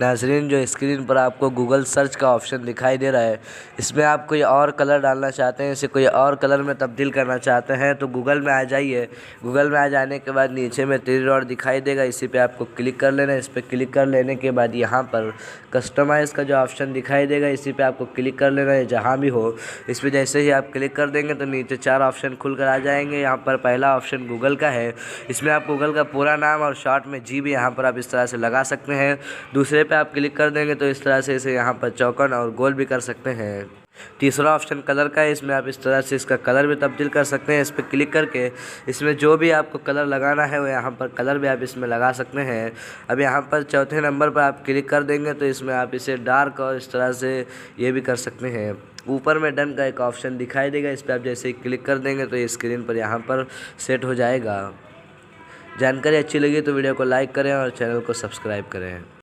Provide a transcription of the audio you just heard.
नाज़रीन, जो स्क्रीन पर आपको गूगल सर्च का ऑप्शन दिखाई दे रहा है, इसमें आप कोई और कलर डालना चाहते हैं, इसे कोई और कलर में तब्दील करना चाहते हैं तो गूगल में आ जाइए। गूगल में आ जाने के बाद नीचे में 3 डॉट दिखाई देगा, इसी पे आपको क्लिक कर लेना है। इस पर क्लिक कर लेने के बाद यहाँ पर कस्टमाइज़ का जो ऑप्शन दिखाई देगा, इसी पे आपको क्लिक कर लेना है। जहाँ भी हो, इस पर जैसे ही आप क्लिक कर देंगे तो नीचे 4 ऑप्शन खुल कर आ जाएंगे। यहाँ पर पहला ऑप्शन गूगल का है, इसमें आप गूगल का पूरा नाम और शॉर्ट में जी भी यहाँ पर आप इस तरह से लगा सकते हैं। दूसरे पे आप क्लिक कर देंगे तो इस तरह से इसे यहाँ पर चौकोन और गोल भी कर सकते हैं। तीसरा ऑप्शन कलर का है, इसमें आप इस तरह से इसका कलर भी तब्दील कर सकते हैं। इस पर क्लिक करके इसमें जो भी आपको कलर लगाना है वो यहाँ पर कलर भी आप इसमें लगा सकते हैं। अब यहाँ पर चौथे नंबर पर आप क्लिक कर देंगे तो इसमें आप इसे डार्क और इस तरह से ये भी कर सकते हैं। ऊपर में डन का एक ऑप्शन दिखाई देगा, इस पर आप जैसे ही क्लिक कर देंगे तो ये स्क्रीन पर यहाँ पर सेट हो जाएगा। जानकारी अच्छी लगी तो वीडियो को लाइक करें और चैनल को सब्सक्राइब करें।